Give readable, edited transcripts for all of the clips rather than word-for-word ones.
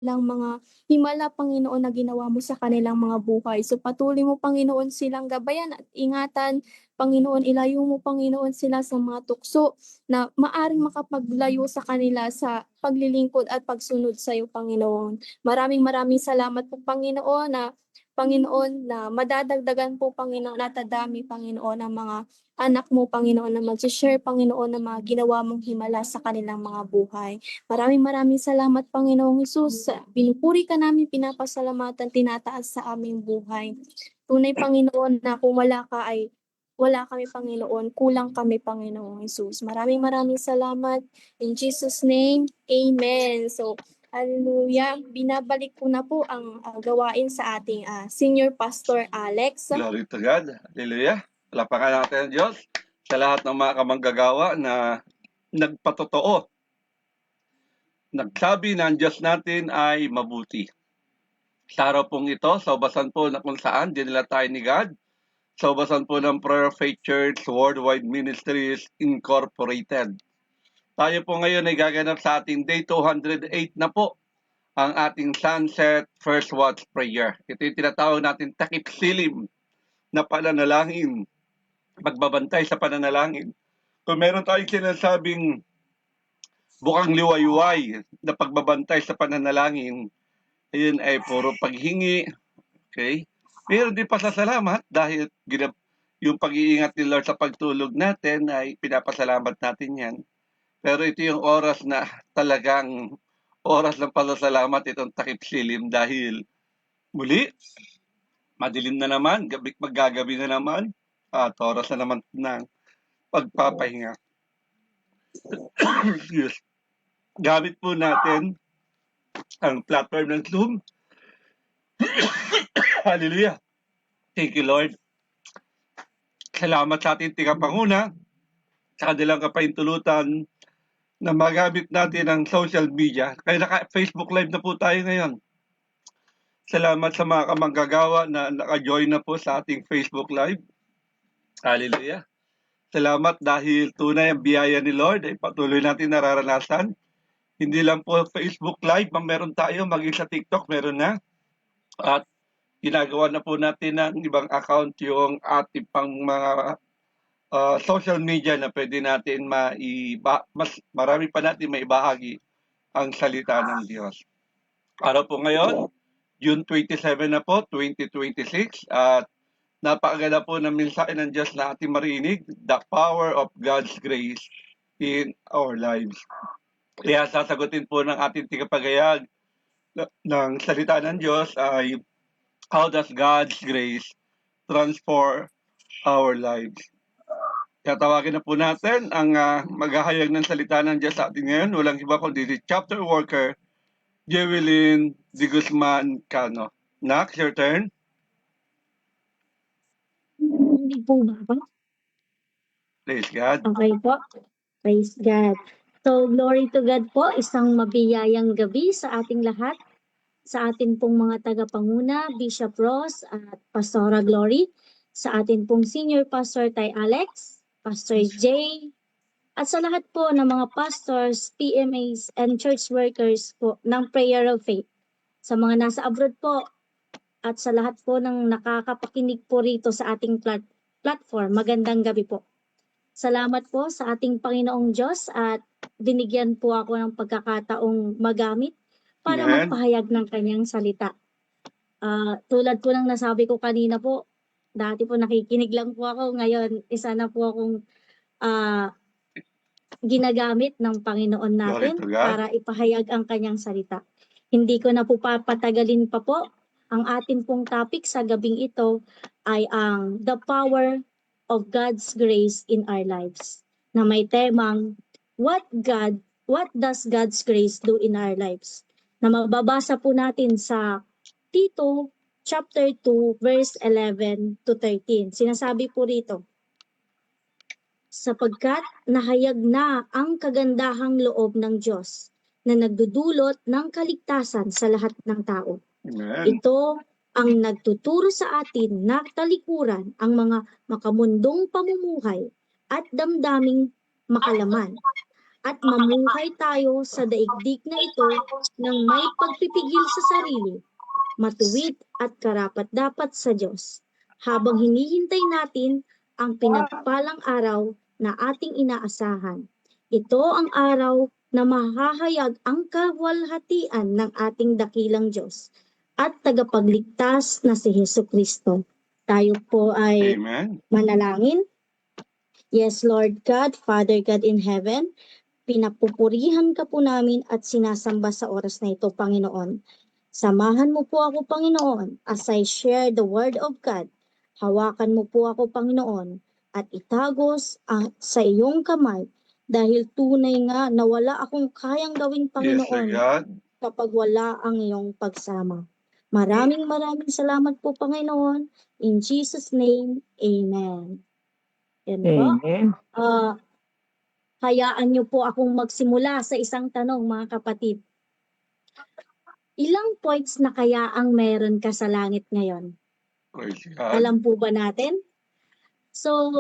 lang mga himala, Panginoon, na ginawa mo sa kanilang mga buhay. So patuloy mo, Panginoon, silang gabayan at ingatan. Panginoon, ilayo mo, Panginoon, sila sa mga tukso na maaring makapaglayo sa kanila sa paglilingkod at pagsunod sa iyo, Panginoon. Maraming maraming salamat po, Panginoon, na madadagdagan po, Panginoon, at dadami, Panginoon, ang mga anak mo, Panginoon, na mag-share, Panginoon, ng mga ginawa mong himala sa kanilang mga buhay. Maraming maraming salamat, Panginoong Hesus. Pinupuri ka namin, pinapasalamatan, tinataas sa aming buhay. Tunay, Panginoon, na kung wala ka ay wala kami, Panginoon. Kulang kami, Panginoong Hesus. Maraming maraming salamat. In Jesus' name, Amen. So, hallelujah. Binabalik ko na po ang gawain sa ating Senior Pastor Alex. Glory to God. Hallelujah. Palapakan natin ang Diyos sa lahat ng mga kamanggagawa na nagpatotoo. Nagsabi na ang Diyos natin ay mabuti. Sa araw pong ito, sa ubasan po na kung saan dinala tayo ni God, sa ubasan po ng Prayer Faith Church Worldwide Ministries Incorporated. Tayo po ngayon ay gaganap sa ating Day 208 na po, ang ating Sunset First Watch Prayer. Ito yung tinatawag natin takip silim na pananalangin, magbabantay sa pananalangin. Kung meron tayong sinasabing bukang liwayway na pagbabantay sa pananalangin, ayun ay puro paghingi, okay? Meron din pasasalamat dahil yung pag-iingat ni Lord sa pagtulog natin ay pinapasalamat natin yan. Pero ito yung oras na talagang oras ng pasasalamat, itong takip silim dahil muli, madilim na naman, maggagabi na naman, at oras na naman ng pagpapahinga. Yes. Gamit po natin ang platform ng Zoom. Hallelujah. Thank you, Lord. Salamat sa ating tingapanguna, sa kanilang kapahintulutan na magamit natin ang social media. Kaya naka-Facebook Live na po tayo ngayon. Salamat sa mga kamanggagawa na naka-join na po sa ating Facebook Live. Hallelujah. Salamat dahil tunay ang biyaya ni Lord ay patuloy natin nararanasan. Hindi lang po Facebook Live, meron tayo, maging sa TikTok, meron na. At ginagawa na po natin ng ibang account yung ating pang mga social media na pwede natin mas marami pa natin maibahagi ang salita ng Diyos. Araw po ngayon, June 27 na po, 2026, at napakaganda po ng mensahe ng Diyos na ating marinig, the power of God's grace in our lives. Kaya sasagutin po ng ating tigapagayag ng salita ng Diyos ay how does God's grace transform our lives? Kaya tawagin na po natin ang maghahayag ng salita ng Diyos sa atin ngayon. Walang iba kundi si chapter worker, Jewelyn de Guzman Cano. Nax, your turn. Hindi po ba ako? Praise God. Okay po. Praise God. So, glory to God po. Isang mabiyayang gabi sa ating lahat. Sa atin pong mga tagapanguna, Bishop Ross at Pastora Glory. Sa atin pong Senior Pastor Tay Alex, Pastor Jay, at sa lahat po ng mga pastors, PMAs, and church workers po ng Prayer of Faith. Sa mga nasa abroad po at sa lahat po ng nakakapakinig po rito sa ating platform, magandang gabi po. Salamat po sa ating Panginoong Diyos at binigyan po ako ng pagkakataong magamit para Amen. magpahayag ng kanyang salita. Tulad po ng nasabi ko kanina po, dati po nakikinig lang po ako, ngayon isa na po akong ginagamit ng Panginoon natin para ipahayag ang kanyang salita. Hindi ko na po papatagalin pa po. Ang atin pong topic sa gabing ito ay ang the power of God's grace in our lives, na may temang what does God's grace do in our lives, na mababasa po natin sa Tito chapter 2 verse 11 to 13. Sinasabi po rito, sapagkat nahayag na ang kagandahang loob ng Diyos na nagdudulot ng kaligtasan sa lahat ng tao. Amen. Ito ang nagtuturo sa atin na talikuran ang mga makamundong pamumuhay at damdaming makalaman at mamuhay tayo sa daigdig na ito ng may pagpipigil sa sarili, matuwid at karapat-dapat sa Diyos, habang hinihintay natin ang pinagpalang araw na ating inaasahan. Ito ang araw na mahahayag ang kawalhatian ng ating dakilang Diyos at tagapagligtas na si Hesukristo. Tayo po ay Amen. manalangin. Yes, Lord God, Father God in heaven, pinapupurihan ka po namin at sinasamba sa oras na ito, Panginoon. Samahan mo po ako, Panginoon, as I share the Word of God. Hawakan mo po ako, Panginoon, at itagos sa iyong kamay dahil tunay nga na wala akong kayang gawing Yes, Sir Panginoon God. kapag wala ang iyong pagsama. Maraming salamat po, Panginoon. In Jesus' name, Amen. Yan po. Amen. Hayaan niyo po akong magsimula sa isang tanong, mga kapatid. Ilang points na kaya ang meron ka sa langit ngayon? Praise God. Alam po ba natin? So,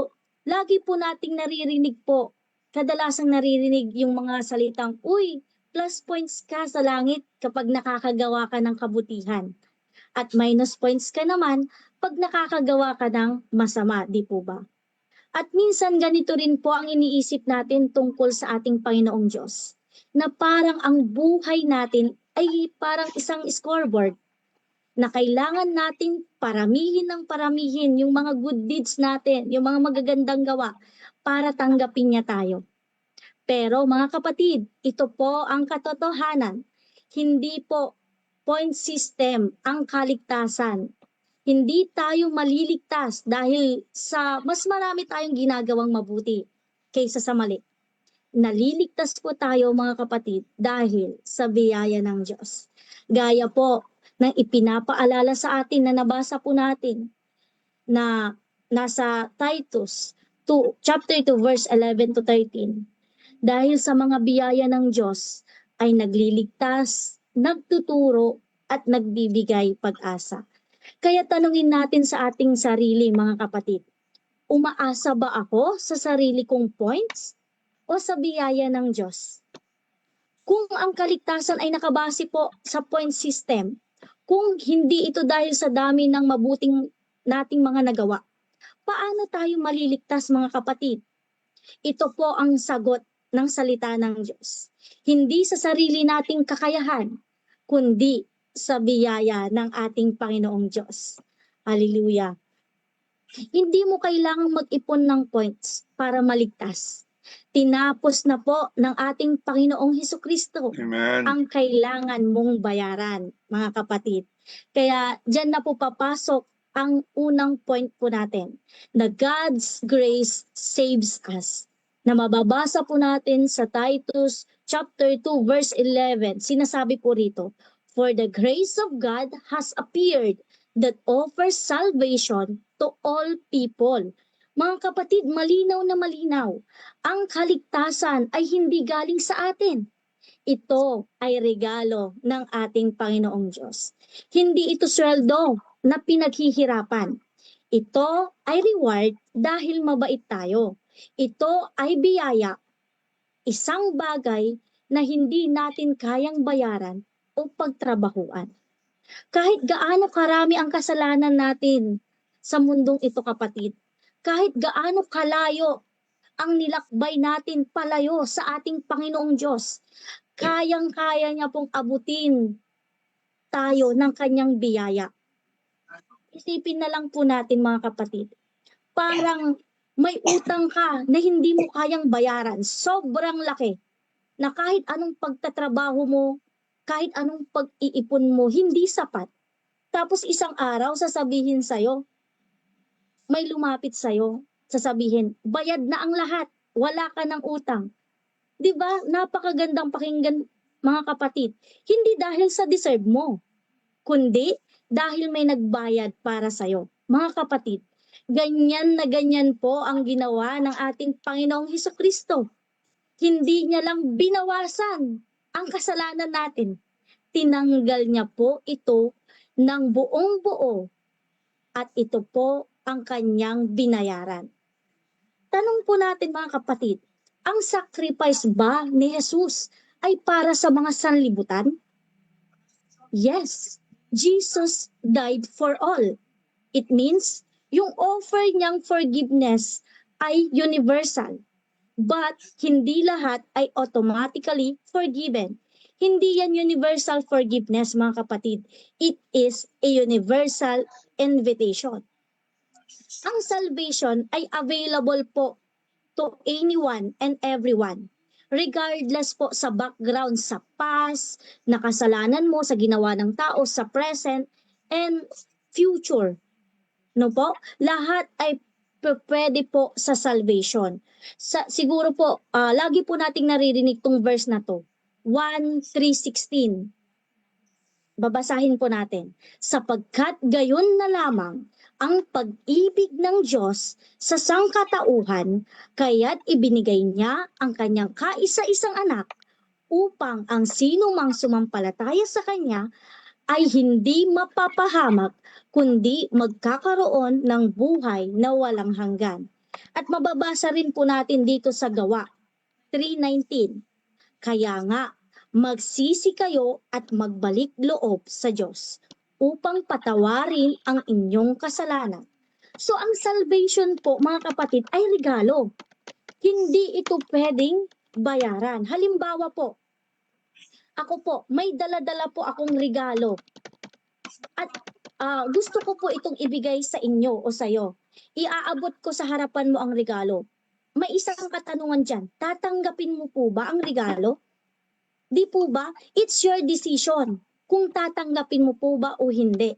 lagi po nating naririnig po, kadalasang naririnig yung mga salitang, uy, plus points ka sa langit kapag nakakagawa ka ng kabutihan. At minus points ka naman pag nakakagawa ka ng masama, di po ba? At minsan ganito rin po ang iniisip natin tungkol sa ating Panginoong Diyos, na parang ang buhay natin ay parang isang scoreboard na kailangan nating paramihin ng paramihin yung mga good deeds natin, yung mga magagandang gawa para tanggapin niya tayo. Pero mga kapatid, ito po ang katotohanan. Hindi po point system ang kaligtasan. Hindi tayo maliligtas dahil sa mas marami tayong ginagawang mabuti kaysa sa mali. Naliligtas po tayo, mga kapatid, dahil sa biyaya ng Diyos. Gaya po ng ipinapaalala sa atin na nabasa po natin na nasa Titus 2, chapter 2, verse 11 to 13. Dahil sa mga biyaya ng Diyos ay nagliligtas, nagtuturo at nagbibigay pag-asa. Kaya tanungin natin sa ating sarili, mga kapatid, umaasa ba ako sa sarili kong points o sa biyaya ng Diyos? Kung ang kaligtasan ay nakabase po sa point system, kung hindi ito dahil sa dami ng mabuting nating mga nagawa, paano tayo maliligtas, mga kapatid? Ito po ang sagot ng salita ng Diyos. Hindi sa sarili nating kakayahan, kundi sa biyaya ng ating Panginoong Diyos. Hallelujah. Hindi mo kailangang mag-ipon ng points para maligtas. Tinapos na po ng ating Panginoong Hesukristo Amen. ang kailangan mong bayaran, mga kapatid. Kaya dyan na po papasok ang unang point po natin, na God's grace saves us. Na mababasa po natin sa Titus chapter 2 verse 11. Sinasabi po rito, for the grace of God has appeared that offers salvation to all people. Mga kapatid, malinaw na malinaw. Ang kaligtasan ay hindi galing sa atin. Ito ay regalo ng ating Panginoong Diyos. Hindi ito sweldo na pinaghihirapan. Ito ay reward dahil mabait tayo. Ito ay biyaya, isang bagay na hindi natin kayang bayaran o pagtrabahuan. Kahit gaano karami ang kasalanan natin sa mundong ito, kapatid, kahit gaano kalayo ang nilakbay natin palayo sa ating Panginoong Diyos, kayang-kaya niya pong abutin tayo ng kanyang biyaya. Isipin na lang po natin, mga kapatid, parang may utang ka na hindi mo kayang bayaran, sobrang laki, na kahit anong pagtatrabaho mo, kahit anong pag-iipon mo, hindi sapat. Tapos isang araw, sasabihin sa'yo, may lumapit sa'yo, sasabihin, bayad na ang lahat, wala ka ng utang. Diba? Napakagandang pakinggan, mga kapatid. Hindi dahil sa deserve mo, kundi dahil may nagbayad para sa'yo. Mga kapatid, ganyan na ganyan po ang ginawa ng ating Panginoong Hesukristo. Hindi niya lang binawasan ang kasalanan natin. Tinanggal niya po ito ng buong buo at ito po ang kanyang binayaran. Tanong po natin, mga kapatid, Ang sacrifice ba ni Jesus ay para sa mga sanlibutan? Yes, Jesus died for all. It means yung offer niyang forgiveness ay universal. But hindi lahat ay automatically forgiven. Hindi yan universal forgiveness, mga kapatid. It is a universal invitation. Ang salvation ay available po to anyone and everyone. Regardless po sa background, sa past, na kasalanan mo, sa ginawa ng tao, sa present, and future. No po? Lahat ay pwede po sa salvation. Siguro po, lagi po nating naririnig tong verse na to. 1:3:16. Babasahin po natin. Sapagkat gayon na lamang ang pag-ibig ng Diyos sa sangkatauhan, kaya't ibinigay niya ang kanyang kaisa-isang anak upang ang sino mang sumampalataya sa kanya ay hindi mapapahamak kundi magkakaroon ng buhay na walang hanggan. At mababasa rin po natin dito sa Gawa 3:19. Kaya nga, magsisi kayo at magbalik loob sa Diyos upang patawarin ang inyong kasalanan. So ang salvation po, mga kapatid, ay regalo. Hindi ito pwedeng bayaran. Halimbawa po, ako po, may dala-dala po akong regalo. At gusto ko po itong ibigay sa inyo o sa iyo. Iaabot ko sa harapan mo ang regalo. May isang katanungan dyan. Tatanggapin mo po ba ang regalo? Di po ba? It's your decision kung tatanggapin mo po ba o hindi.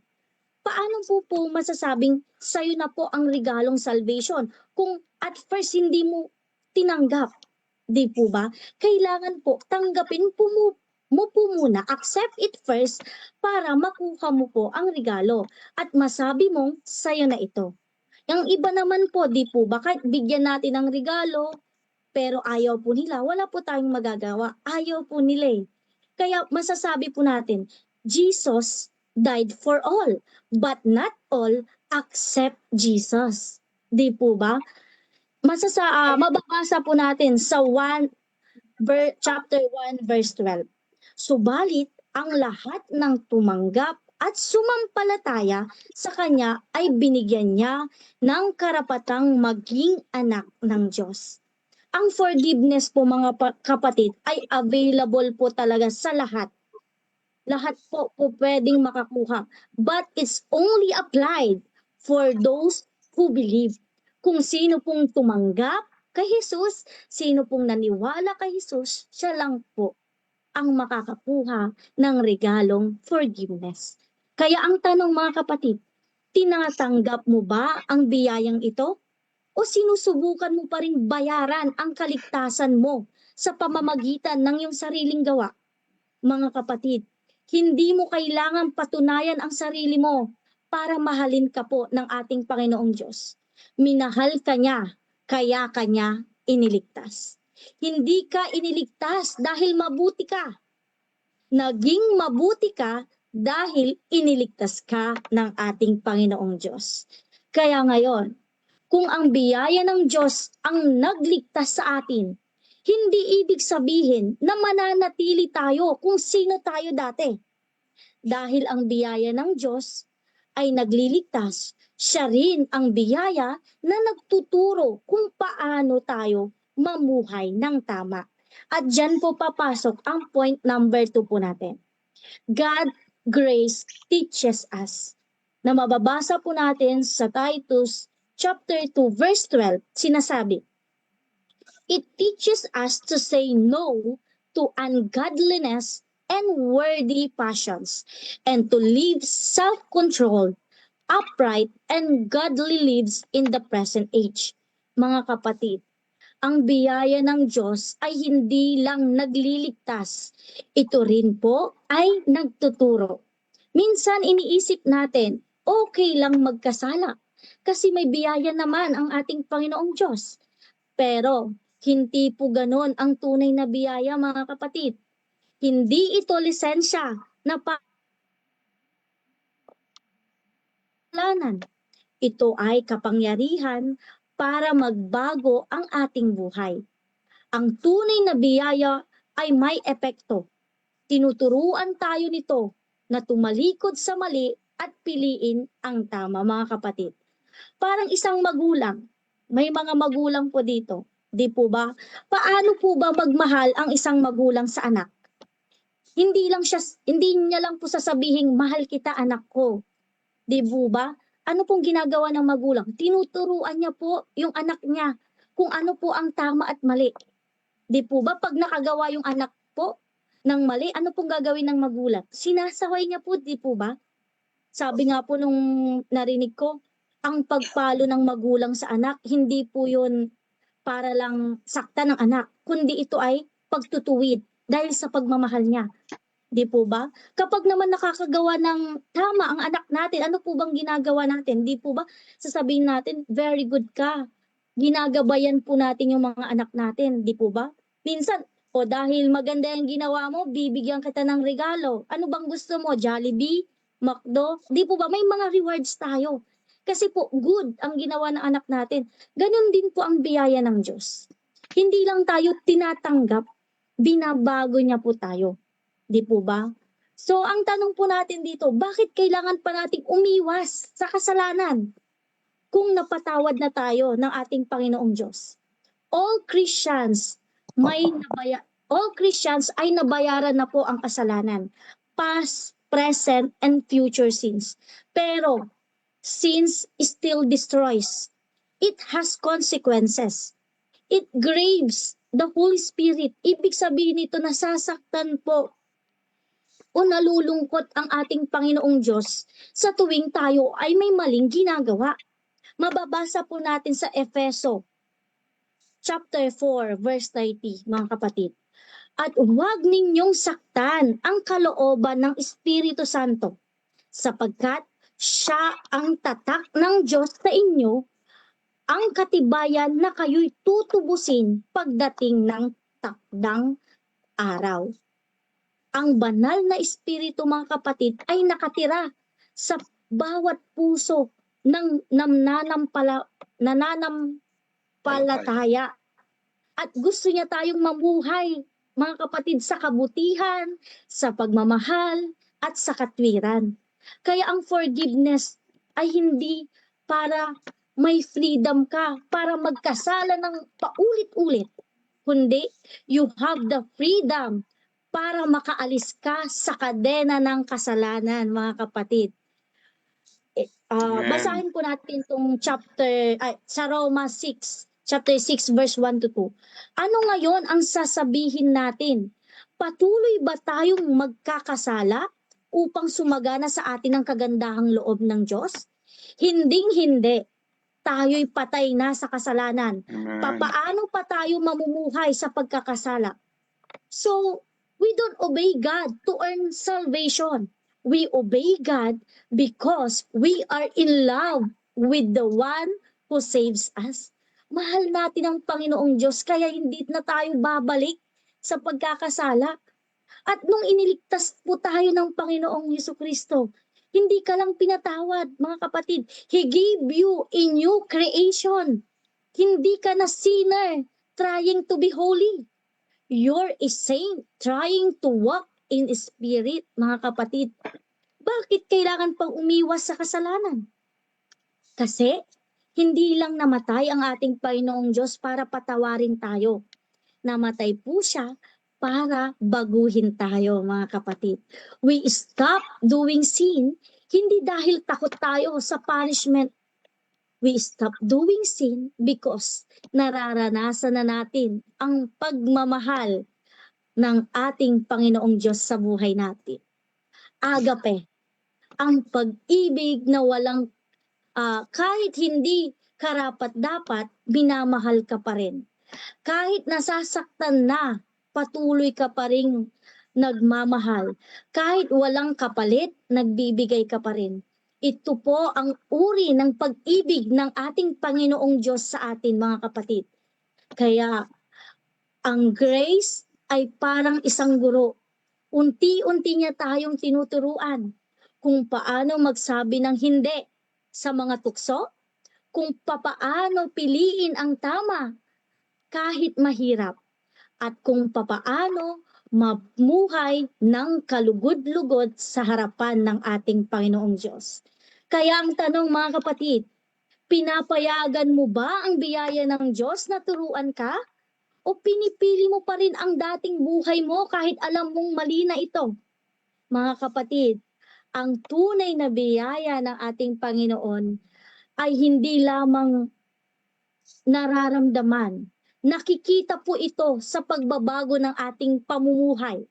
Paano po masasabing sa'yo na po ang regalong salvation kung at first hindi mo tinanggap? Di po ba? Kailangan po tanggapin mo po muna, accept it first para makuha mo po ang regalo at masabi mong sa'yo na ito. Yung iba naman po, di po ba, kahit bigyan natin ng regalo, pero ayaw po nila, wala po tayong magagawa. Ayaw po nila eh. Kaya masasabi po natin, Jesus died for all, but not all accept Jesus. Di po ba? Mababasa po natin sa chapter 1 verse 12. Subalit ang lahat ng tumanggap at sumampalataya sa kanya ay binigyan niya ng karapatang maging anak ng Diyos. Ang forgiveness po, mga kapatid, ay available po talaga sa lahat. Lahat po pwedeng makakuha. But it's only applied for those who believe. Kung sino pong tumanggap kay Jesus, sino pong naniwala kay Jesus, siya lang po ang makakakuha ng regalong forgiveness. Kaya ang tanong, mga kapatid, tinatanggap mo ba ang biyayang ito? O sinusubukan mo pa rin bayaran ang kaligtasan mo sa pamamagitan ng iyong sariling gawa? Mga kapatid, hindi mo kailangan patunayan ang sarili mo para mahalin ka po ng ating Panginoong Diyos. Minahal ka niya, kaya kanya iniligtas. Hindi ka iniligtas dahil mabuti ka. Naging mabuti ka dahil iniligtas ka ng ating Panginoong Diyos. Kaya ngayon, kung ang biyaya ng Diyos ang nagligtas sa atin, hindi ibig sabihin na mananatili tayo kung sino tayo dati. Dahil ang biyaya ng Diyos ay nagliligtas, siya rin ang biyaya na nagtuturo kung paano tayo mamuhay ng tama. At dyan po papasok ang point number 2 po natin. God grace teaches us. Na mababasa po natin sa Titus chapter 2 verse 12, sinasabi, it teaches us to say no to ungodliness and worldly passions, and to live self-controlled, upright, and godly lives in the present age. Mga kapatid, ang biyaya ng Diyos ay hindi lang nagliligtas. Ito rin po ay nagtuturo. Minsan iniisip natin, okay lang magkasala kasi may biyaya naman ang ating Panginoong Diyos. Pero hindi po ganon ang tunay na biyaya, mga kapatid. Hindi ito lisensya na pangalanan. Ito ay kapangyarihan para magbago ang ating buhay. Ang tunay na biyaya ay may epekto. Tinuturuan tayo nito na tumalikod sa mali at piliin ang tama, mga kapatid. Parang isang magulang. May mga magulang po dito. Di po ba? Paano po ba magmahal ang isang magulang sa anak? Hindi niya lang po sasabihin, mahal kita anak ko. Di po ba? Ano pong ginagawa ng magulang? Tinuturuan niya po yung anak niya kung ano po ang tama at mali. Di po ba? Pag nakagawa yung anak po ng mali, ano pong gagawin ng magulang? Sinasaway niya po, di po ba? Sabi nga po nung narinig ko, ang pagpalo ng magulang sa anak, hindi po yun para lang sakta ng anak, kundi ito ay pagtutuwid dahil sa pagmamahal niya. Di po ba? Kapag naman nakakagawa ng tama ang anak natin, ano po bang ginagawa natin? Di po ba? Sasabihin natin, very good ka. Ginagabayan po natin yung mga anak natin. Di po ba? Minsan, o dahil maganda yung ginawa mo, bibigyan kita ng regalo. Ano bang gusto mo? Jollibee? McDo? Di po ba? May mga rewards tayo. Kasi po, good ang ginawa ng anak natin. Ganon din po ang biyaya ng Diyos. Hindi lang tayo tinatanggap, binabago niya po tayo. Di po ba? So, ang tanong po natin dito, bakit kailangan pa nating umiwas sa kasalanan kung napatawad na tayo ng ating Panginoong Diyos? All Christians ay nabayaran na po ang kasalanan. Past, present, and future sins. Pero, sins still destroys. It has consequences. It grieves the Holy Spirit. Ibig sabihin nito, nasasaktan po o nalulungkot ang ating Panginoong Diyos sa tuwing tayo ay may maling ginagawa. Mababasa po natin sa Efeso chapter 4 verse 30, mga kapatid. At huwag ninyong saktan ang kalooban ng Espiritu Santo, sapagkat siya ang tatak ng Diyos sa inyo, ang katibayan na kayo'y tutubusin pagdating ng takdang araw. Ang banal na Espiritu, mga kapatid, ay nakatira sa bawat puso ng nananampalataya. At gusto niya tayong mamuhay, mga kapatid, sa kabutihan, sa pagmamahal, at sa katwiran. Kaya ang forgiveness ay hindi para may freedom ka, para magkasala ng paulit-ulit, kundi you have the freedom para makaalis ka sa kadena ng kasalanan, mga kapatid. Basahin po natin itong sa Roma 6, chapter 6, verse 1 to 2. Ano ngayon ang sasabihin natin? Patuloy ba tayong magkakasala upang sumagana sa atin ang kagandahang loob ng Diyos? Hinding-hindi. Tayo'y patay na sa kasalanan. Papaano pa tayo mamumuhay sa pagkakasala? So, we don't obey God to earn salvation. We obey God because we are in love with the one who saves us. Mahal natin ang Panginoong Diyos, kaya hindi na tayo babalik sa pagkakasala. At nung iniligtas po tayo ng Panginoong Jesucristo, hindi ka lang pinatawad, mga kapatid. He gave you a new creation. Hindi ka na sinner trying to be holy. You're a saint trying to walk in spirit, mga kapatid. Bakit kailangan pang umiwas sa kasalanan? Kasi hindi lang namatay ang ating Panginoong Diyos para patawarin tayo. Namatay po siya para baguhin tayo, mga kapatid. We stop doing sin, hindi dahil takot tayo sa punishment. We stop doing sin because nararanasan na natin ang pagmamahal ng ating Panginoong Diyos sa buhay natin. Agape, ang pag-ibig na walang kahit hindi karapat-dapat, minamahal ka pa rin. Kahit nasasaktan na, patuloy ka pa rin nagmamahal. Kahit walang kapalit, nagbibigay ka pa rin. Ito po ang uri ng pag-ibig ng ating Panginoong Diyos sa atin, mga kapatid. Kaya ang grace ay parang isang guro. Unti-unti niya tayong tinuturuan kung paano magsabi ng hindi sa mga tukso, kung papaano piliin ang tama kahit mahirap, at kung papaano mamuhay ng kalugod-lugod sa harapan ng ating Panginoong Diyos. Kaya ang tanong mga kapatid, pinapayagan mo ba ang biyaya ng Diyos na turuan ka? O pinipili mo pa rin ang dating buhay mo kahit alam mong mali na ito? Mga kapatid, ang tunay na biyaya ng ating Panginoon ay hindi lamang nararamdaman. Nakikita po ito sa pagbabago ng ating pamumuhay.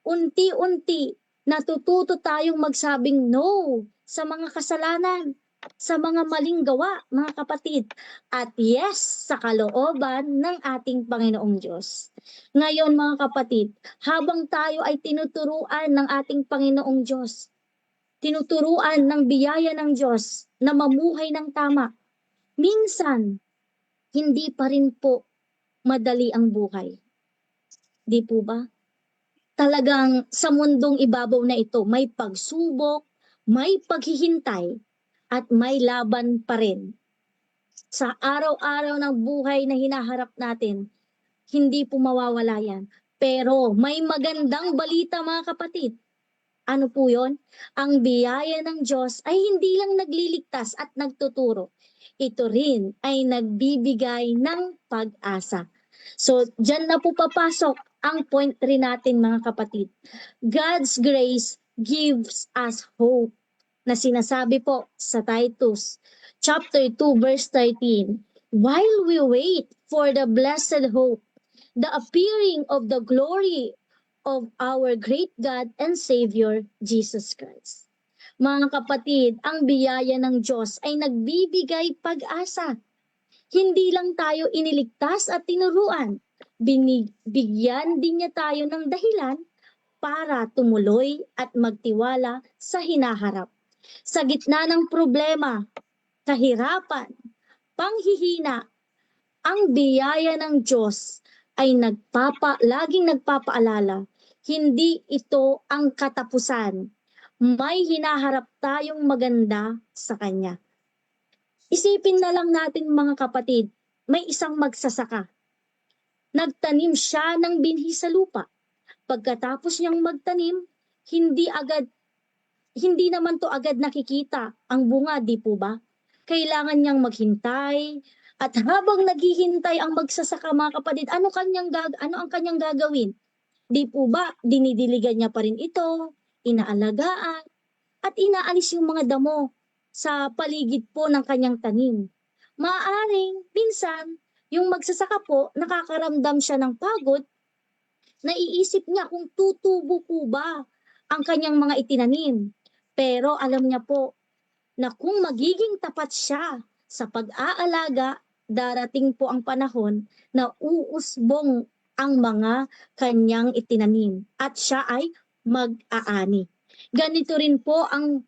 Unti-unti, natututo tayong magsabing no sa mga kasalanan, sa mga maling gawa, mga kapatid, at yes sa kalooban ng ating Panginoong Diyos. Ngayon, mga kapatid, habang tayo ay tinuturuan ng ating Panginoong Diyos, tinuturuan ng biyaya ng Diyos na mamuhay ng tama, minsan, hindi pa rin po madali ang buhay. Di po ba? Talagang sa mundong ibabaw na ito, may pagsubok, may paghihintay, at may laban pa rin. Sa araw-araw ng buhay na hinaharap natin, hindi po mawawala yan. Pero may magandang balita mga kapatid. Ano po yon? Ang biyaya ng Diyos ay hindi lang nagliligtas at nagtuturo. Ito rin ay nagbibigay ng pag-asa. So, dyan na po papasok ang point 3 natin mga kapatid. God's grace gives us hope na sinasabi po sa Titus chapter 2 verse 13. While we wait for the blessed hope, the appearing of the glory of our great God and Savior, Jesus Christ. Mga kapatid, ang biyaya ng Diyos ay nagbibigay pag-asa. Hindi lang tayo iniligtas at tinuruan, binibigyan din niya tayo ng dahilan para tumuloy at magtiwala sa hinaharap. Sa gitna ng problema, kahirapan, panghihina, ang biyaya ng Diyos ay laging nagpapaalala, hindi ito ang katapusan. May hinaharap tayong maganda sa Kanya. Isipin na lang natin mga kapatid, may isang magsasaka. Nagtanim siya ng binhi sa lupa. Pagkatapos niyang magtanim, hindi naman to agad nakikita ang bunga, di po ba? Kailangan niyang maghintay, at habang naghihintay ang magsasaka mga kapatid, ano ang kanyang gagawin? Di po ba, dinidiligan niya pa rin ito, inaalagaan, at inaalis yung mga damo sa paligid po ng kanyang tanim. Maaaring, minsan, yung magsasaka po, nakakaramdam siya ng pagod, naiisip niya kung tutubo po ba ang kanyang mga itinanim. Pero alam niya po na kung magiging tapat siya sa pag-aalaga, darating po ang panahon na uusbong ang mga kanyang itinanim at siya ay mag-aani. Ganito rin po ang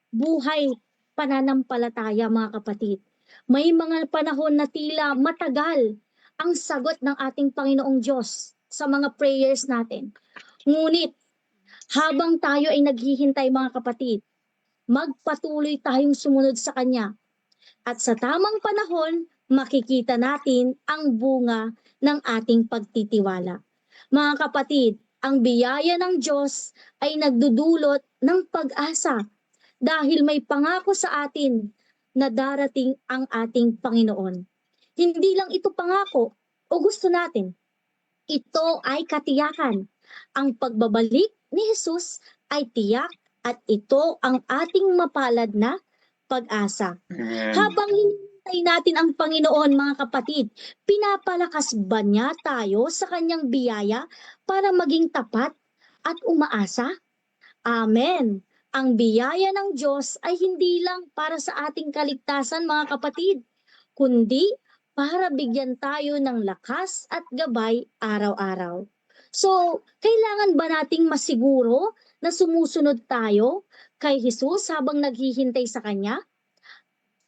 buhay pananampalataya mga kapatid. May mga panahon na tila matagal ang sagot ng ating Panginoong Diyos sa mga prayers natin. Ngunit habang tayo ay naghihintay mga kapatid, magpatuloy tayong sumunod sa Kanya. At sa tamang panahon, makikita natin ang bunga ng ating pagtitiwala. Mga kapatid, ang biyaya ng Diyos ay nagdudulot ng pag-asa dahil may pangako sa atin na darating ang ating Panginoon. Hindi lang ito pangako o gusto natin. Ito ay katiyakan. Ang pagbabalik ni Jesus ay tiyak at ito ang ating mapalad na pag-asa. Amen. Habang hinihintay natin ang Panginoon mga kapatid, pinapalakas ba niya tayo sa kanyang biyaya para maging tapat at umaasa? Amen. Ang biyaya ng Diyos ay hindi lang para sa ating kaligtasan mga kapatid, kundi para bigyan tayo ng lakas at gabay araw-araw. So, kailangan ba nating masiguro na sumusunod tayo kay Jesus habang naghihintay sa Kanya?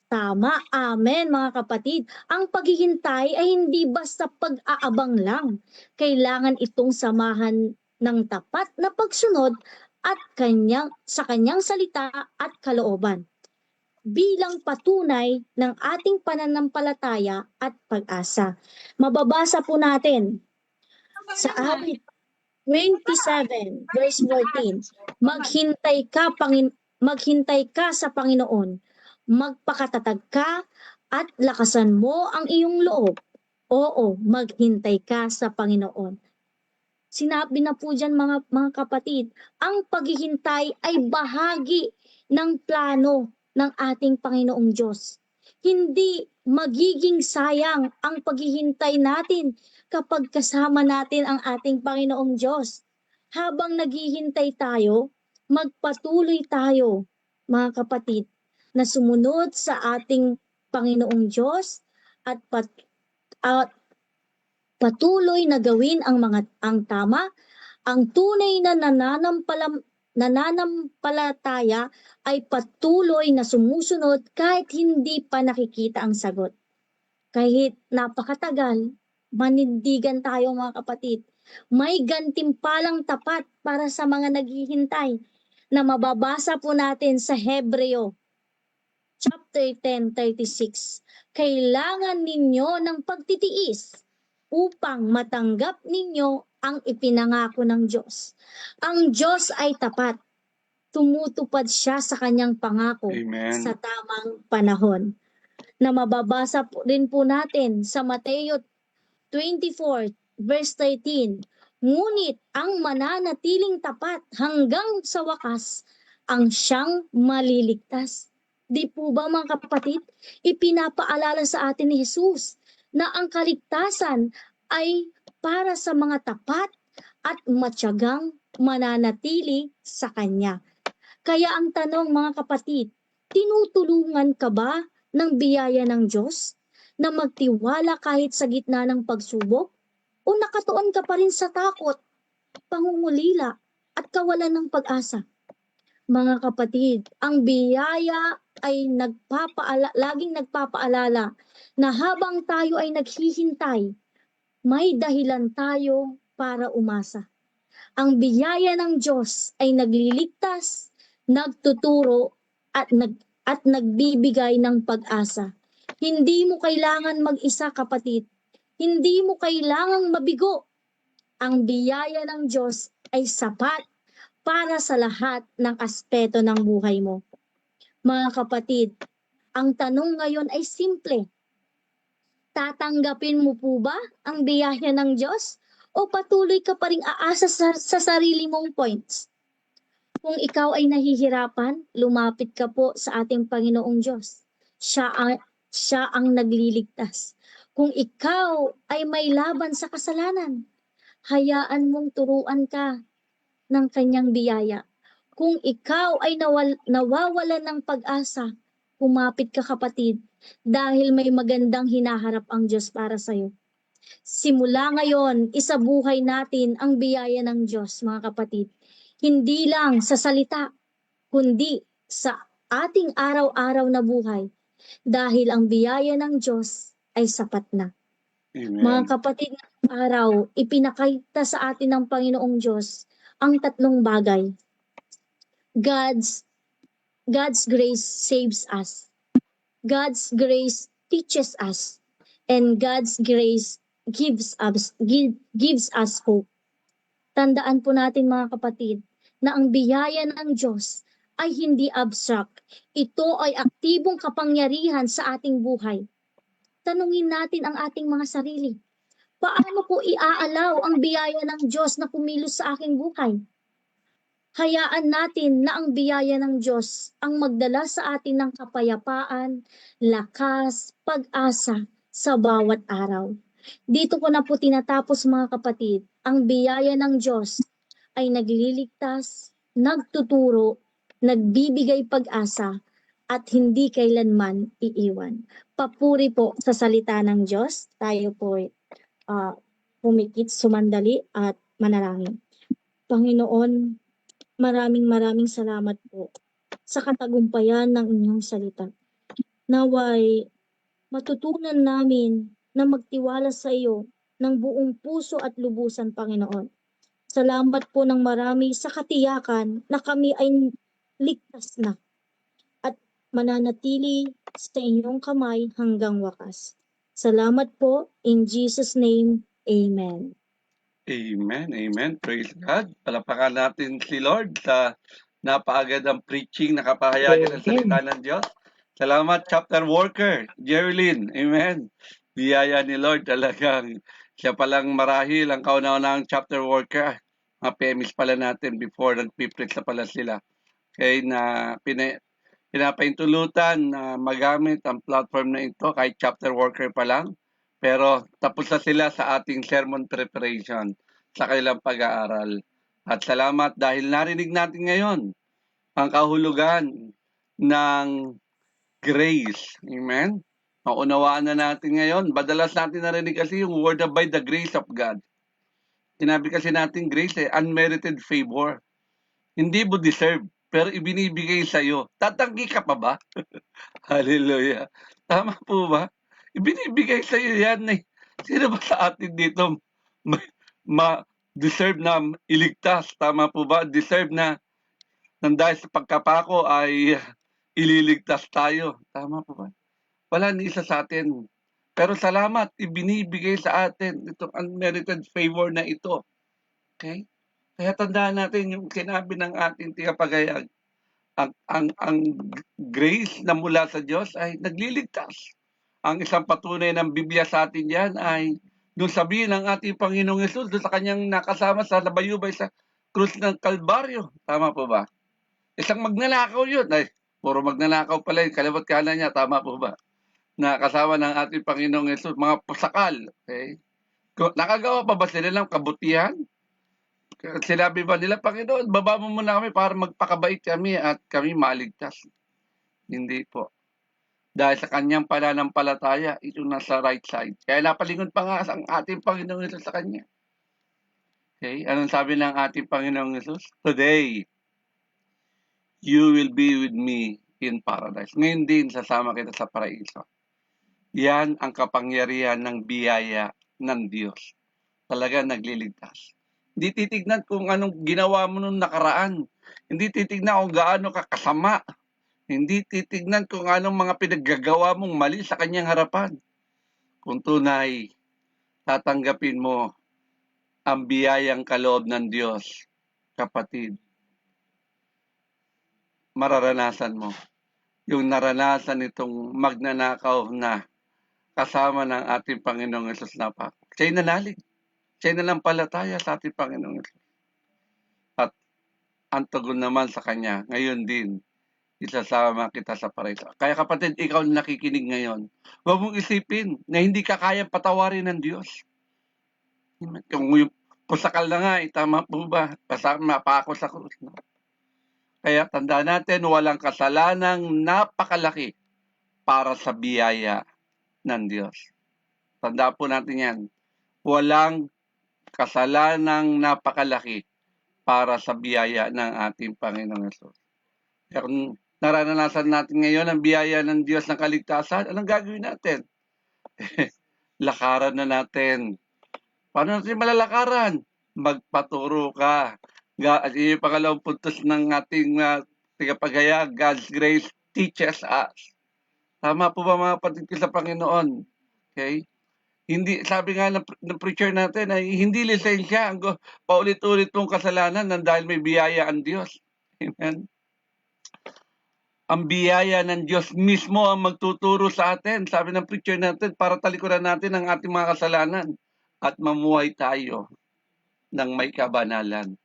Tama, amen mga kapatid. Ang paghihintay ay hindi basta pag-aabang lang. Kailangan itong samahan ng tapat na pagsunod at sa kanyang salita at kalooban bilang patunay ng ating pananampalataya at pag-asa. Mababasa po natin Sa awit 27 verse 14, maghintay ka sa Panginoon, magpakatatag ka at lakasan mo ang iyong loob. Oo, maghintay ka sa Panginoon. Sinabi na po dyan mga kapatid, ang paghihintay ay bahagi ng plano ng ating Panginoong Diyos. Hindi magiging sayang ang paghihintay natin kapag kasama natin ang ating Panginoong Diyos. Habang naghihintay tayo, magpatuloy tayo, mga kapatid, na sumunod sa ating Panginoong Diyos at at patuloy na gawin ang tama, ang tunay na nananampalataya ay patuloy na sumusunod kahit hindi pa nakikita ang sagot. Kahit napakatagal, manindigan tayo mga kapatid. May gantimpalang tapat para sa mga naghihintay na mababasa po natin sa Hebreo chapter 10:36. Kailangan ninyo ng pagtitiis upang matanggap ninyo ang ipinangako ng Diyos. Ang Diyos ay tapat. Tumutupad siya sa kanyang pangako Amen. sa tamang panahon. Na mababasa rin po natin sa Mateo 24 verse 13. Ngunit ang mananatiling tapat hanggang sa wakas ang siyang maliligtas. Di po ba mga kapatid, ipinapaalala sa atin ni Jesus na ang kaligtasan ay para sa mga tapat at matyagang mananatili sa Kanya. Kaya ang tanong mga kapatid, tinutulungan ka ba ng biyaya ng Diyos na magtiwala kahit sa gitna ng pagsubok? O nakatuon ka pa rin sa takot, pangungulila at kawalan ng pag-asa? Mga kapatid, ang biyaya ay laging nagpapaalala na habang tayo ay naghihintay, may dahilan tayo para umasa. Ang biyaya ng Diyos ay nagliligtas, nagtuturo at nagbibigay ng pag-asa. Hindi mo kailangan mag-isa kapatid. Hindi mo kailangang mabigo. Ang biyaya ng Diyos ay sapat para sa lahat ng aspeto ng buhay mo. Mga kapatid, ang tanong ngayon ay simple. Tatanggapin mo po ba ang biyaya ng Diyos? O patuloy ka pa ring aasa sa sarili mong points? Kung ikaw ay nahihirapan, lumapit ka po sa ating Panginoong Diyos. Siya ang nagliligtas. Kung ikaw ay may laban sa kasalanan, hayaan mong turuan ka ng kanyang biyaya. Kung ikaw ay nawawalan ng pag-asa, kumapit ka kapatid, dahil may magandang hinaharap ang Diyos para sa iyo. Simula ngayon, isabuhay natin ang biyaya ng Diyos, mga kapatid. Hindi lang sa salita, kundi sa ating araw-araw na buhay. Dahil ang biyaya ng Diyos ay sapat na. Amen. Mga kapatid, ngayong araw, ipinakita sa atin ng Panginoong Diyos ang tatlong bagay. God's grace saves us. God's grace teaches us. And God's grace gives us hope. Tandaan po natin mga kapatid na ang biyaya ng Diyos ay hindi abstract. Ito ay aktibong kapangyarihan sa ating buhay. Tanungin natin ang ating mga sarili. Paano ko iaalaw ang biyaya ng Diyos na kumilos sa aking buhay? Hayaan natin na ang biyaya ng Diyos ang magdala sa atin ng kapayapaan, lakas, pag-asa sa bawat araw. Dito ko na po tinatapos mga kapatid, ang biyaya ng Diyos ay nagliligtas, nagtuturo, nagbibigay pag-asa, at hindi kailanman iiwan. Papuri po sa salita ng Diyos. Tayo po pumikit, sumandali at manalangin. Panginoon, maraming salamat po sa katagumpayan ng inyong salita. Naway matutunan namin na magtiwala sa iyo ng buong puso at lubusan, Panginoon. Salamat po ng marami sa katiyakan na kami ay ligtas na at mananatili sa inyong kamay hanggang wakas. Salamat po, in Jesus' name, Amen. Amen, amen. Praise God. Palapakan natin si Lord sa napaagad ang preaching, nakapahayagan ng salita ng Diyos. Salamat, chapter worker, Jerilyn. Amen. Biyaya ni Lord talagang siya palang marahil ang kauna-unahang chapter worker. Mga PMS pala natin before nag-preach na pala sila. Okay, na pinapaintulutan na magamit ang platform na ito kahit chapter worker pa lang. Pero tapos na sila sa ating sermon preparation sa kanilang pag-aaral. At salamat dahil narinig natin ngayon ang kahulugan ng grace. Amen? Maunawaan na natin ngayon. Madalas natin narinig kasi yung word of by the grace of God. Sinabi kasi natin grace unmerited favor. Hindi mo deserve, pero ibinibigay sa'yo. Tatanggi ka pa ba? Hallelujah. Tama po ba? Ibinibigay sa iyo yan eh. Sino ba sa atin dito deserve na iligtas? Tama po ba? Deserve na nang dahil sa pagkapako ay ililigtas tayo. Tama po ba? Wala ni isa sa atin. Pero salamat, ibinibigay sa atin itong unmerited favor na ito. Okay? Kaya tandaan natin yung sinabi ng ating tigapagayag. Ang grace na mula sa Diyos ay nagliligtas. Ang isang patunay ng Biblia sa atin yan ay nung sabihin ng ating Panginoong Yesus doon sa kanyang nakasama sa labayubay sa krus ng Kalbaryo. Tama po ba? Isang magnanakaw yun. Ay, puro magnanakaw pala yung kaliwat kanan niya. Tama po ba? Nakasama ng ating Panginoong Yesus. Mga pasakal. Okay? Nakagawa pa ba sila ng kabutihan? Sinabi ba nila, Panginoon, baba mo muna kami para magpakabait kami at kami maligtas? Hindi po. Dahil sa kanyang pananampalataya, ito nasa right side. Kaya napalingon pa nga ang ating Panginoong Yesus sa kanya. Okay? Anong sabi ng ating Panginoong Yesus? Today, you will be with me in paradise. Ngayon din, sasama kita sa paraiso. Yan ang kapangyarihan ng biyaya ng Diyos. Talaga nagliligtas. Hindi titignan kung anong ginawa mo nung nakaraan. Hindi titignan kung gaano ka kasama. Hindi titignan kung anong mga pinaggagawa mong mali sa kanyang harapan. Kung tunay, tatanggapin mo ang biyayang kaloob ng Diyos, kapatid. Mararanasan mo yung naranasan itong magnanakaw na kasama ng ating Panginoong Yesus na pa. Siya'y nanalig. Siya'y nanampalataya sa ating Panginoong Yesus. At ang tugon naman sa Kanya, ngayon din, isasama kita sa paraiso. Kaya kapatid, ikaw na nakikinig ngayon, huwag mong isipin na hindi ka kayang patawarin ng Diyos. Kung yung pusakal na nga, tama po ba? Kasama pa ako sa krus. No? Kaya tandaan natin, walang kasalanang napakalaki para sa biyaya ng Diyos. Tandaan po natin yan. Walang kasalanang napakalaki para sa biyaya ng ating Panginoong Yesus. Kaya kung naranasan natin ngayon ang biyaya ng Diyos ng kaligtasan, anong gagawin natin? Lakaran na natin. Paano natin malalakaran? Magpaturo ka. At yung pangalawang puntos ng ating tagapaghayag, God's grace teaches us. Tama po ba mga kapatid ko sa Panginoon? Okay? Hindi, sabi nga ng preacher natin ay hindi lisensya ang paulit-ulit mong kasalanan nang dahil may biyaya ang Diyos. Amen? Ang biyaya ng Diyos mismo ang magtuturo sa atin. Sabi ng preacher natin, para talikuran natin ang ating mga kasalanan at mamuhay tayo ng may kabanalan.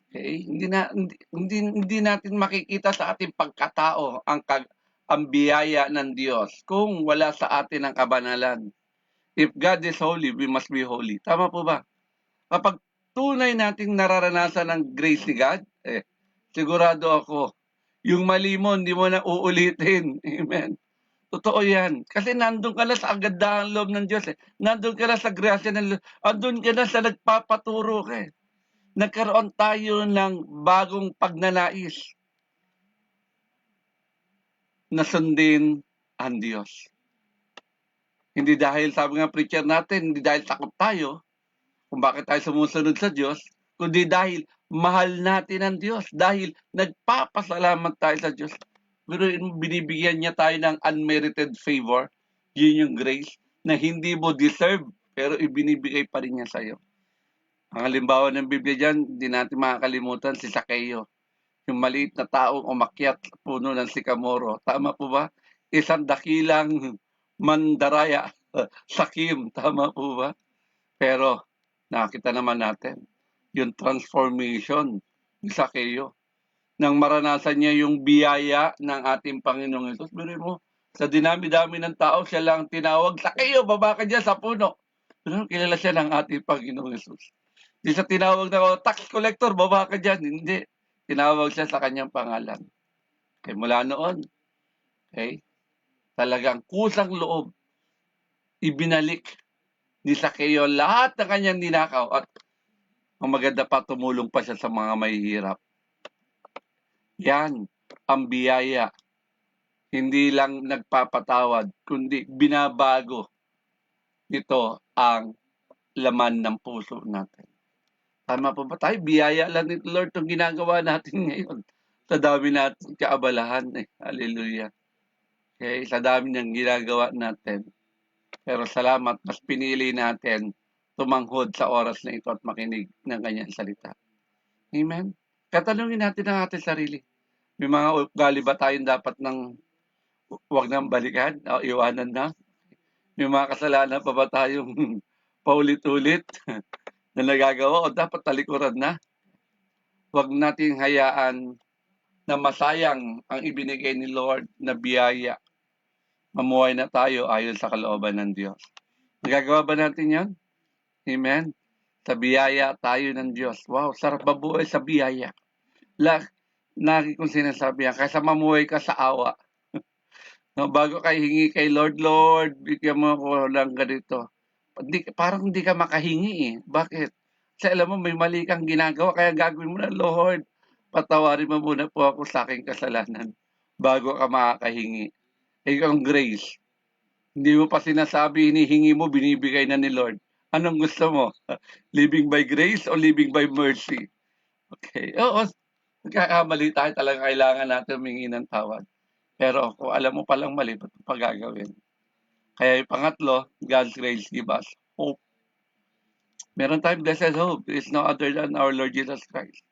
Okay? Hindi natin makikita sa ating pagkatao ang biyaya ng Diyos kung wala sa atin ang kabanalan. If God is holy, we must be holy. Tama po ba? Kapag tunay nating nararanasan ang grace ni God, sigurado ako, yung mali mo, hindi mo na uulitin. Amen. Totoo yan. Kasi nandun ka na sa agandahang loob ng Diyos. Nandun ka na sa grasya ng Diyos. Nandun ka na sa nagpapaturo ka. Nagkaroon tayo ng bagong pagnanais na sundin ang Diyos. Hindi dahil, sabi nga preacher natin, hindi dahil takot tayo kung bakit tayo sumusunod sa Diyos, kundi dahil mahal natin ang Diyos, dahil nagpapasalamat tayo sa Diyos. Pero binibigyan niya tayo ng unmerited favor, yun yung grace, na hindi mo deserve, pero ibinibigay pa rin niya sa'yo. Ang halimbawa ng Biblia diyan, hindi natin makakalimutan si Sakeo, yung maliit na taong umakyat sa puno ng sikamoro. Tama po ba? Isang dakilang mandaraya, sakim, tama po ba? Pero nakita naman natin yung transformation ni Sakeo nang maranasan niya yung biyaya ng ating Panginoong Hesus. Pero mo, sa dinami-dami ng tao, siya lang tinawag, Sakeo, baba ka dyan sa puno. Pero kilala siya ng ating Panginoong Hesus. Hindi siya tinawag na, tax collector, baba ka dyan. Hindi. Tinawag siya sa kanyang pangalan. Okay, mula noon, okay, talagang kusang loob, ibinalik ni Sakeo lahat ng kanyang ninakaw at ang maganda pa, tumulong pa siya sa mga mahihirap. Yan ang biyaya. Hindi lang nagpapatawad, kundi binabago nito ang laman ng puso natin. Tama po ba tayo? Biyaya lang ni Lord itong ginagawa natin ngayon. Sa dami natin kaabalahan. Hallelujah. Okay, sa dami niyang ginagawa natin. Pero salamat, mas pinili natin tumanghod sa oras na ito at makinig ng kanyang salita. Amen? Katanungin natin ang ating sarili. May mga ugali ba tayong dapat huwag nang balikan o iwanan na? May mga kasalanan pa ba tayong paulit-ulit na nagagawa o dapat talikuran na? Huwag nating hayaan na masayang ang ibinigay ni Lord na biyaya. Mamuhay na tayo ayon sa kalooban ng Diyos. Nagagawa ba natin yan? Amen? Sa biyaya tayo ng Diyos. Wow, sarap mabuhay sa biyaya. Lagi kong sinasabi yan, kaysa mamuhay ka sa awa. No, bago ka hingi kay Lord, Lord, bigyan mo ako ng ganito. Parang hindi ka makahingi eh. Bakit? Kasi alam mo, may mali kang ginagawa, kaya gagawin mo na, Lord, patawarin mo muna po ako sa aking kasalanan bago ka makakahingi. Ikaw ang grace. Hindi mo pa sinasabi, hinihingi mo, binibigay na ni Lord. Anong gusto mo? Living by grace o living by mercy? Okay. Oo, nagkakamali tayo, talaga kailangan natin humingi ng tawad. Pero kung alam mo palang mali, ba't pa gagawin? Kaya yung pangatlo, God's grace give us hope. Meron tayong blessed hope. It's no other than our Lord Jesus Christ.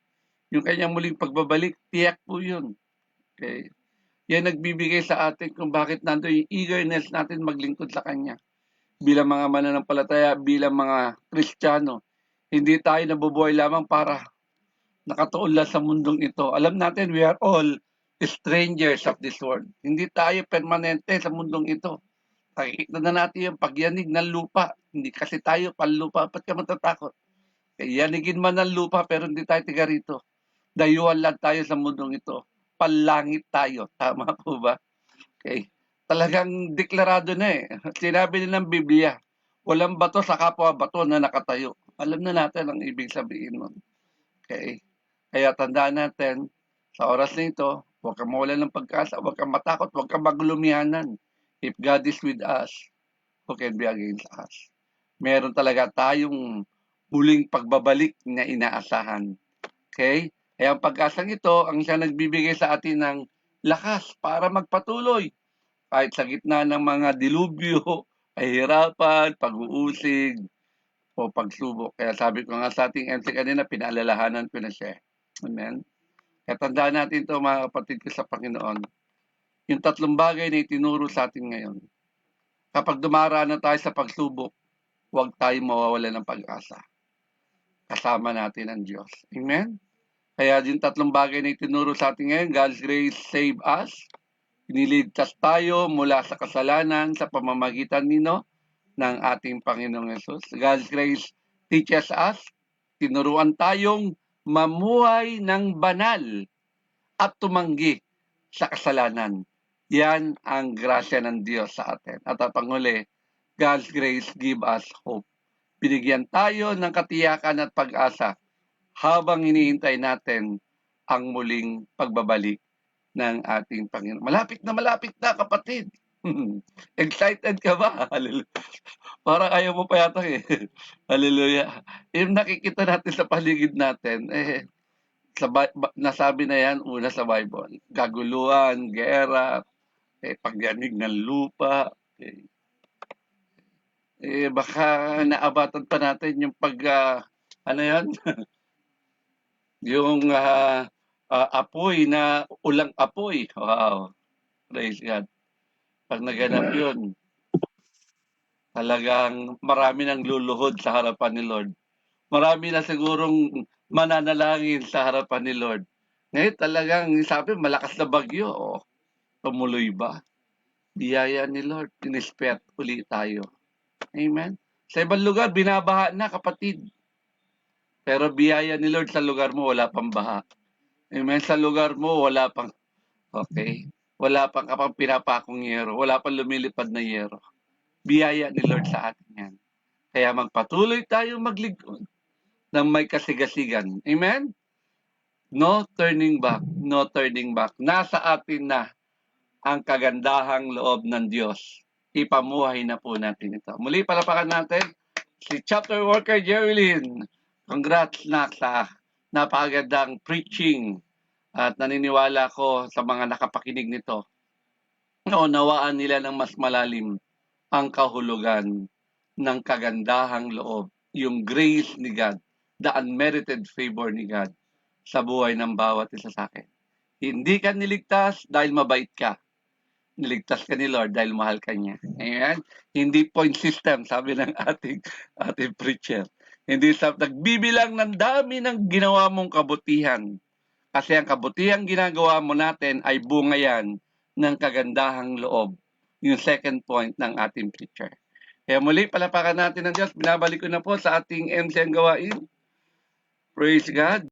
Yung kanyang muling pagbabalik, tiyak po yun. Okay. Yan nagbibigay sa atin kung bakit nandoon yung eagerness natin maglingkod sa Kanya. Bilang mga mananampalataya, bilang mga Kristiyano, hindi tayo nabubuhay lamang para nakatuon lang sa mundong ito. Alam natin, we are all strangers of this world. Hindi tayo permanente sa mundong ito. Nakikita na natin yung pagyanig ng lupa. Hindi kasi tayo panlupa. Ba't ka matatakot? Yanigin man ng lupa pero hindi tayo tiga rito. Dayuhan lang tayo sa mundong ito. Panlangit tayo. Tama po ba? Okay. Talagang deklarado na eh. Sinabi din ng Biblia, walang bato sa kapwa bato na nakatayo. Alam na natin ang ibig sabihin nun. Okay. Kaya tandaan natin, sa oras na ito, huwag kang mawalan ng pag-asa, huwag kang matakot, huwag kang maglumihanan. If God is with us, who can be against us? Meron talaga tayong muling pagbabalik na inaasahan. Okay? Kaya ang pag-asang ito, ang siya nagbibigay sa atin ng lakas para magpatuloy. Kahit sa gitna ng mga dilubyo, kahirapan, pag-uusig, o pagsubok. Kaya sabi ko nga sa ating MC kanina, pinaalalahanan ko na siya. Amen? Kaya tandaan natin ito mga kapatid ko sa Panginoon. Yung tatlong bagay na itinuro sa atin ngayon. Kapag dumaraan na tayo sa pagsubok, huwag tayong mawawalan ng pag-asa. Kasama natin ang Diyos. Amen? Kaya yung tatlong bagay na itinuro sa atin ngayon, God's grace save us. Iniligtas tayo mula sa kasalanan sa pamamagitan nino ng ating Panginoong Yesus. God's grace teaches us. Tinuruan tayong mamuhay ng banal at tumanggi sa kasalanan. Yan ang grasya ng Diyos sa atin. At ang panghuli, God's grace give us hope. Binigyan tayo ng katiyakan at pag-asa habang hinihintay natin ang muling pagbabalik ng ating Panginoon. Malapit na kapatid. Excited ka ba? Hallelujah. Parang ayaw mo pa yata eh. Hallelujah. Yung nakikita natin sa paligid natin, nasabi na yan una sa Bible. Kaguluhan, gera, pagyanig ng lupa. Baka naabatan pa natin yung Ano yan? Yung apoy na ulang apoy. Wow. Praise God. Pag naganap yun, talagang marami nang luluhod sa harapan ni Lord. Marami na sigurong mananalangin sa harapan ni Lord. Ngayon talagang sabi, malakas na bagyo. Oh, tumuloy ba? Biyaya ni Lord. Inispet uli tayo. Amen. Sa ibang lugar, binabaha na kapatid. Pero biyaya ni Lord sa lugar mo, wala pang baha. Amen. Sa lugar mo, wala pang, okay, wala pang kapang pinapakong yero. Wala pang lumilipad na yero. Biyaya ni Lord sa atin yan. Kaya magpatuloy tayong maglingkod ng may kasigasigan. Amen? No turning back. No turning back. Nasa atin na ang kagandahang loob ng Diyos. Ipamuhay na po natin ito. Muli, palapakan natin si chapter worker Jerilyn. Congrats na sa napakagandang preaching at naniniwala ko sa mga nakapakinig nito. Naunawaan nila ng mas malalim ang kahulugan ng kagandahang loob, yung grace ni God, the unmerited favor ni God sa buhay ng bawat isa sa akin. Hindi ka niligtas dahil mabait ka. Niligtas ka ni Lord dahil mahal ka niya. Amen? Hindi point system, sabi ng ating preacher. Hindi sa nagbibilang ng dami ng ginawa mong kabutihan. Kasi ang kabutihang ginagawa mo natin ay bunga yan ng kagandahang loob. Yung second point ng ating preacher. Kaya muli, palapakan natin ng Diyos. Binabalik ko na po sa ating MC ang gawain. Praise God.